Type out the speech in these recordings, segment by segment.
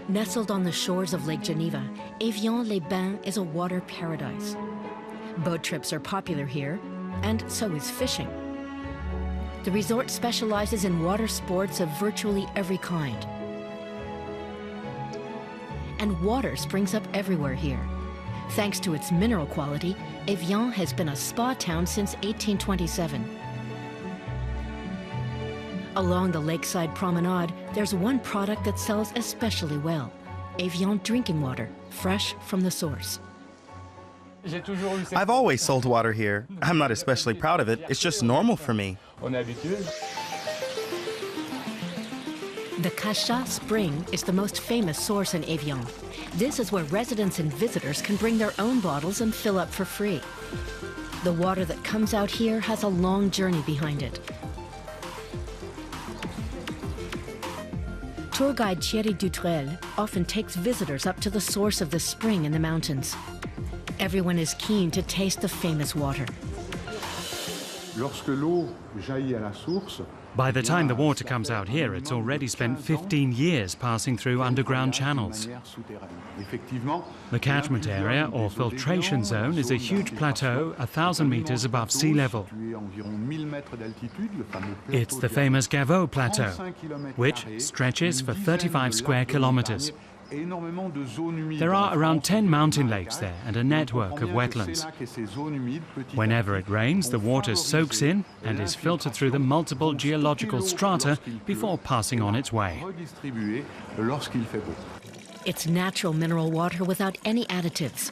Nestled on the shores of Lake Geneva, Evian-les-Bains is a water paradise. Boat trips are popular here, and so is fishing. The resort specializes in water sports of virtually every kind. And water springs up everywhere here. Thanks to its mineral quality, Evian has been a spa town since 1827. Along the lakeside promenade, there's one product that sells especially well: Evian drinking water, fresh from the source. I've always sold water here. I'm not especially proud of it. It's just normal for me. The Cachat Spring is the most famous source in Evian. This is where residents and visitors can bring their own bottles and fill up for free. The water that comes out here has a long journey behind it. Tour guide Thierry Dutrel often takes visitors up to the source of the spring in the mountains. Everyone is keen to taste the famous water. By the time the water comes out here, it's already spent 15 years passing through underground channels. The catchment area, or filtration zone, is a huge plateau 1,000 meters above sea level. It's the famous Gaveau Plateau, which stretches for 35 square kilometers. There are around 10 mountain lakes there and a network of wetlands. Whenever it rains, the water soaks in and is filtered through the multiple geological strata before passing on its way. It's natural mineral water without any additives.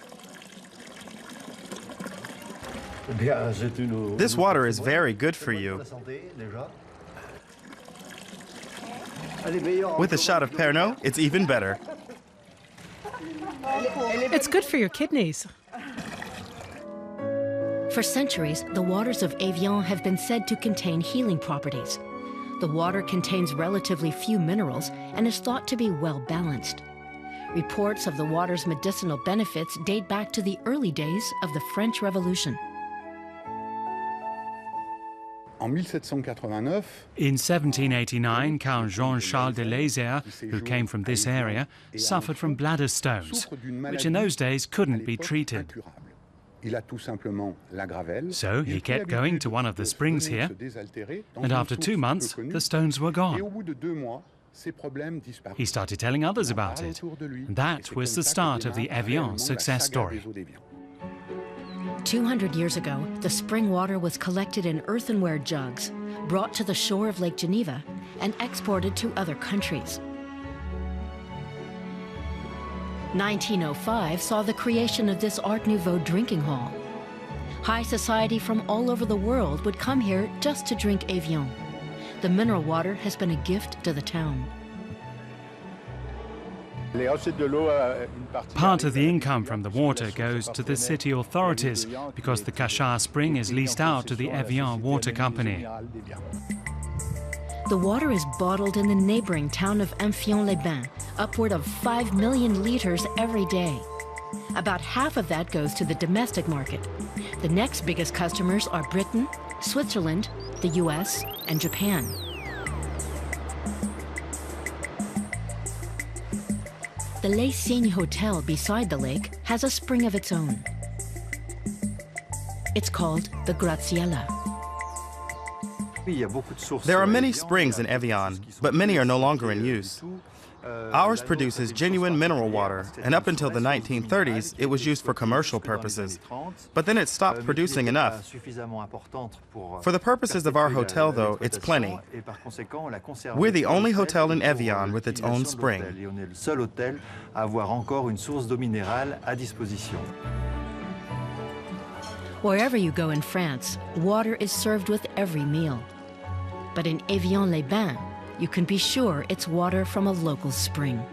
This water is very good for you. With a shot of Pernod, it's even better. It's good for your kidneys. For centuries, the waters of Evian have been said to contain healing properties. The water contains relatively few minerals and is thought to be well balanced. Reports of the water's medicinal benefits date back to the early days of the French Revolution. In 1789, Count Jean-Charles de Lézère, who came from this area, suffered from bladder stones, which in those days couldn't be treated. So he kept going to one of the springs here, and after 2 months, the stones were gone. He started telling others about it, and that was the start of the Evian success story. 200 years ago, the spring water was collected in earthenware jugs, brought to the shore of Lake Geneva, and exported to other countries. 1905 saw the creation of this Art Nouveau drinking hall. High society from all over the world would come here just to drink Evian. The mineral water has been a gift to the town. Part of the income from the water goes to the city authorities because the Cachat Spring is leased out to the Evian Water Company. The water is bottled in the neighboring town of Evian-les-Bains, upward of 5 million liters every day. About half of that goes to the domestic market. The next biggest customers are Britain, Switzerland, the US, and Japan. The Les Cygnes Hotel beside the lake has a spring of its own. It's called the Graziella. There are many springs in Evian, but many are no longer in use. Ours produces genuine mineral water, and up until the 1930s, it was used for commercial purposes. But then it stopped producing enough. For the purposes of our hotel, though, it's plenty. We're the only hotel in Evian with its own spring. Wherever you go in France, water is served with every meal. But in Evian-les-Bains, you can be sure it's water from a local spring.